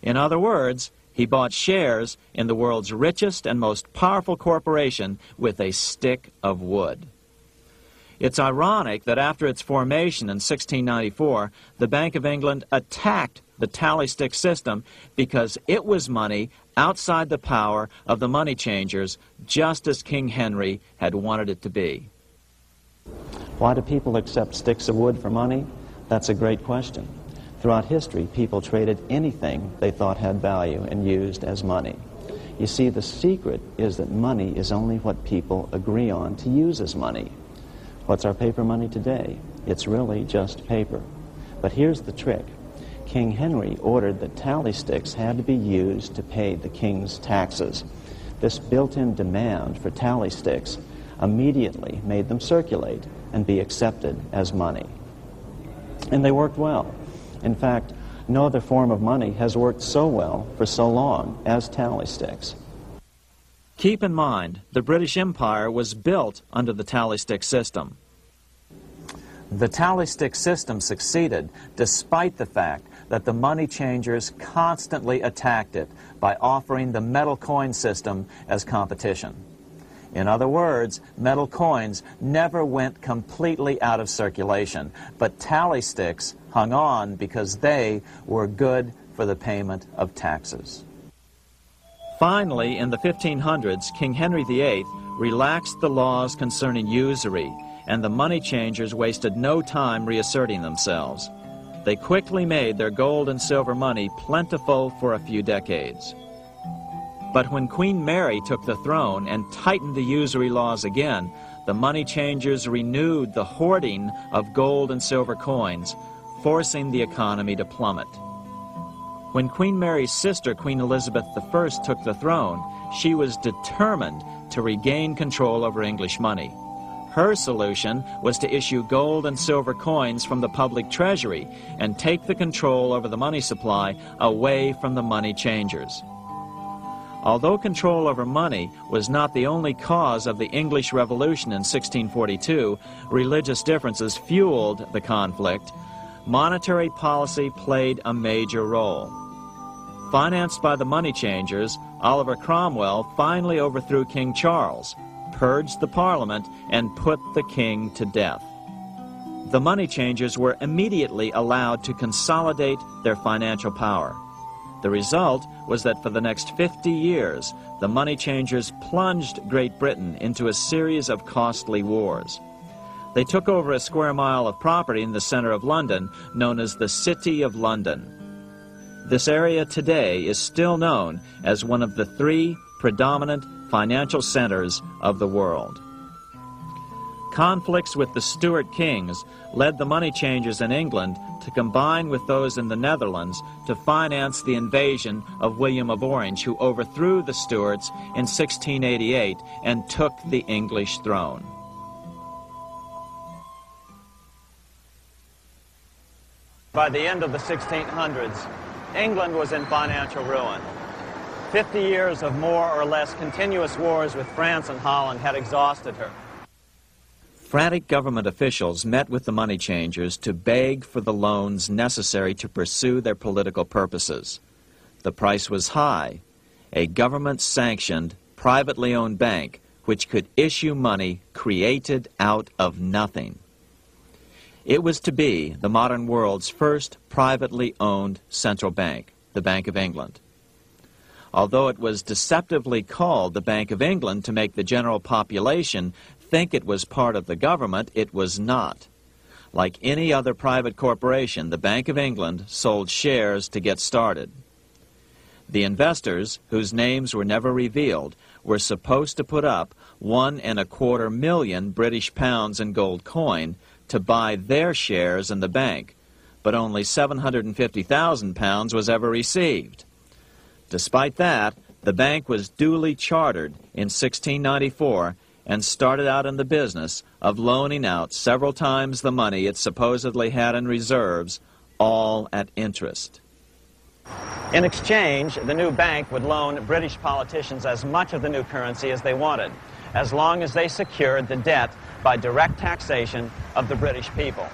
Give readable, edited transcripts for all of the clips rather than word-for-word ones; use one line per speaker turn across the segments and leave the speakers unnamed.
In other words, he bought shares in the world's richest and most powerful corporation with a stick of wood. It's ironic that after its formation in 1694, the Bank of England attacked the tally stick system because it was money outside the power of the money changers, just as King Henry had wanted it to be.
Why do people accept sticks of wood for money? That's a great question. Throughout history, people traded anything they thought had value and used as money. You see, the secret is that money is only what people agree on to use as money. What's our paper money today? It's really just paper. But here's the trick. King Henry ordered that tally sticks had to be used to pay the king's taxes. This built-in demand for tally sticks immediately made them circulate and be accepted as money. And they worked well. In fact, no other form of money has worked so well for so long as tally sticks.
Keep in mind, the British Empire was built under the tally stick system. The tally stick system succeeded despite the fact that the money changers constantly attacked it by offering the metal coin system as competition. In other words, metal coins never went completely out of circulation, but tally sticks hung on because they were good for the payment of taxes. Finally, in the 1500s, King Henry VIII relaxed the laws concerning usury, and the money changers wasted no time reasserting themselves. They quickly made their gold and silver money plentiful for a few decades. But when Queen Mary took the throne and tightened the usury laws again, the money changers renewed the hoarding of gold and silver coins, forcing the economy to plummet. When Queen Mary's sister, Queen Elizabeth I, took the throne, she was determined to regain control over English money. Her solution was to issue gold and silver coins from the public treasury and take the control over the money supply away from the money changers. Although control over money was not the only cause of the English Revolution in 1642, religious differences fueled the conflict. Monetary policy played a major role. Financed by the money changers, Oliver Cromwell finally overthrew King Charles, purged the Parliament, and put the king to death. The money changers were immediately allowed to consolidate their financial power. The result was that for the next 50 years, the money changers plunged Great Britain into a series of costly wars. They took over a square mile of property in the center of London, known as the City of London. This area today is still known as one of the 3 predominant financial centers of the world. Conflicts with the Stuart kings led the money changers in England to combine with those in the Netherlands to finance the invasion of William of Orange, who overthrew the Stuarts in 1688 and took the English throne. By the end of the 1600s, England was in financial ruin. 50 years of more or less continuous wars with France and Holland had exhausted her. Frantic government officials met with the money changers to beg for the loans necessary to pursue their political purposes. The price was high: a government-sanctioned, privately owned bank which could issue money created out of nothing. It was to be the modern world's first privately owned central bank, the Bank of England. Although it was deceptively called the Bank of England to make the general population think it was part of the government, it was not. Like any other private corporation, the Bank of England sold shares to get started. The investors, whose names were never revealed, were supposed to put up £1.25 million British pounds in gold coin to buy their shares in the bank, but only £750,000 was ever received. Despite that, the bank was duly chartered in 1694 and started out in the business of loaning out several times the money it supposedly had in reserves, all at interest. In exchange, the new bank would loan British politicians as much of the new currency as they wanted, as long as they secured the debt by direct taxation of the British people.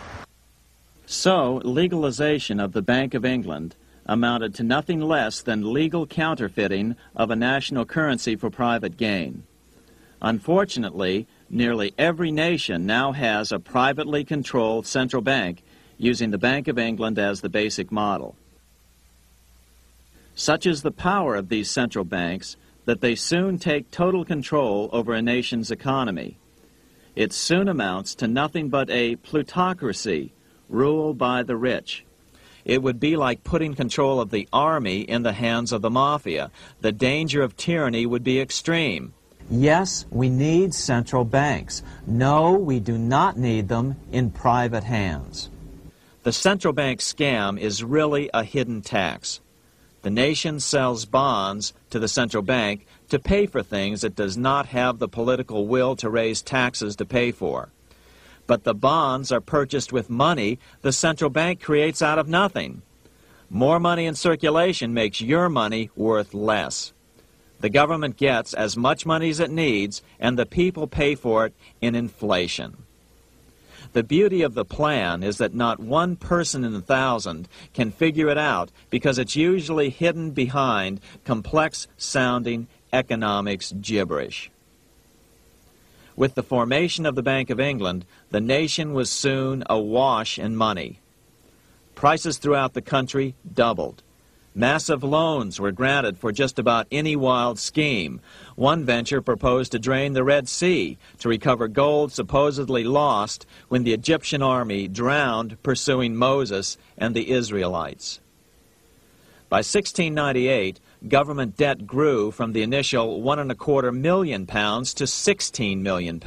So, legalization of the Bank of England amounted to nothing less than legal counterfeiting of a national currency for private gain. Unfortunately, nearly every nation now has a privately controlled central bank using the Bank of England as the basic model. Such is the power of these central banks that they soon take total control over a nation's economy. It soon amounts to nothing but a plutocracy ruled by the rich. It would be like putting control of the army in the hands of the mafia. The danger of tyranny would be extreme. Yes, we need central banks. No, we do not need them in private hands. The central bank scam is really a hidden tax. The nation sells bonds to the central bank to pay for things it does not have the political will to raise taxes to pay for. But the bonds are purchased with money the central bank creates out of nothing. More money in circulation makes your money worth less. The government gets as much money as it needs, and the people pay for it in inflation. The beauty of the plan is that not one person in 1,000 can figure it out because it's usually hidden behind complex-sounding economics gibberish. With the formation of the Bank of England, the nation was soon awash in money. Prices throughout the country doubled. Massive loans were granted for just about any wild scheme. One venture proposed to drain the Red Sea to recover gold supposedly lost when the Egyptian army drowned pursuing Moses and the Israelites. By 1698, government debt grew from the initial £1.25 million to £16 million.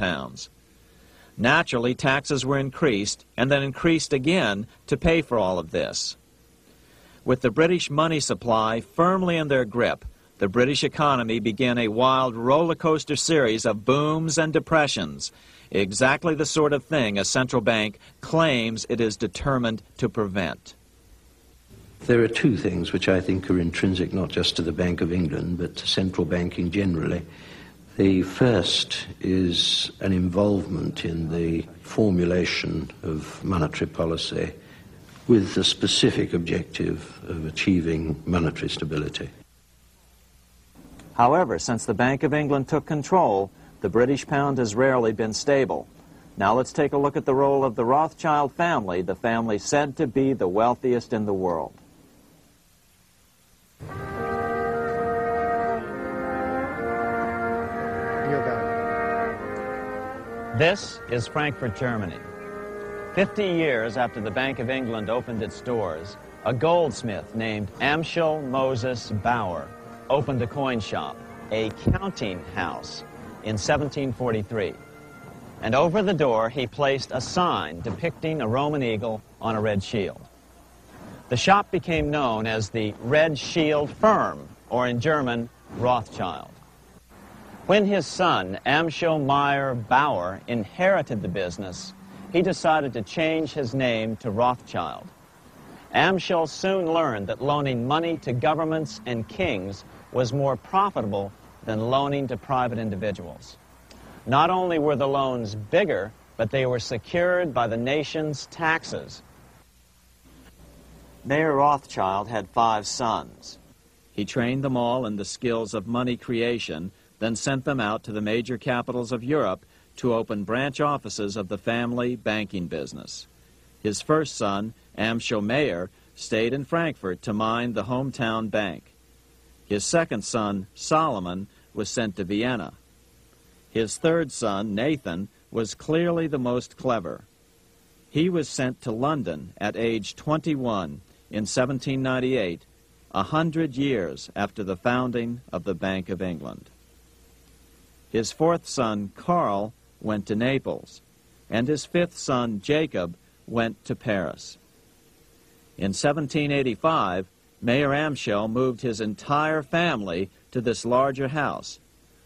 Naturally, taxes were increased and then increased again to pay for all of this. With the British money supply firmly in their grip, the British economy began a wild roller coaster series of booms and depressions, exactly the sort of thing a central bank claims it is determined to prevent.
There are two things which I think are intrinsic not just to the Bank of England but to central banking generally. The first is an involvement in the formulation of monetary policy with the specific objective of achieving monetary stability.
However, since the Bank of England took control, the British pound has rarely been stable. Now let's take a look at the role of the Rothschild family, the family said to be the wealthiest in the world. This is Frankfurt, Germany. 50 years after the Bank of England opened its doors, a goldsmith named Amschel Moses Bauer opened a coin shop, a counting house, in 1743. And over the door he placed a sign depicting a Roman eagle on a red shield. The shop became known as the Red Shield Firm, or in German, Rothschild. When his son, Amschel Meyer Bauer, inherited the business, he decided to change his name to Rothschild. Amschel soon learned that loaning money to governments and kings was more profitable than loaning to private individuals. Not only were the loans bigger, but they were secured by the nation's taxes. Mayer Rothschild had 5 sons. He trained them all in the skills of money creation, then sent them out to the major capitals of Europe to open branch offices of the family banking business. His first son, Amschel Meyer, stayed in Frankfurt to mind the hometown bank. His second son, Solomon, was sent to Vienna. His third son, Nathan, was clearly the most clever. He was sent to London at age 21 in 1798, 100 years after the founding of the Bank of England. His fourth son, Karl, went to Naples, and his fifth son, Jacob, went to Paris. In 1785, Mayer Amschel moved his entire family to this larger house,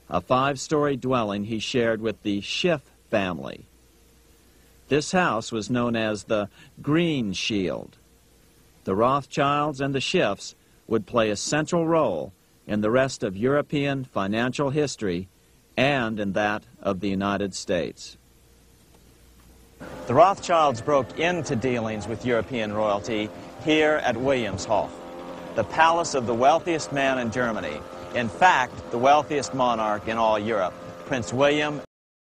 a 5-story dwelling he shared with the Schiff family. This house was known as the Green Shield. The Rothschilds and the Schiffs would play a central role in the rest of European financial history and in that of the United States. The Rothschilds broke into dealings with European royalty here at Williamshof. the palace of the wealthiest man in Germany. In fact, the wealthiest monarch in all Europe, Prince William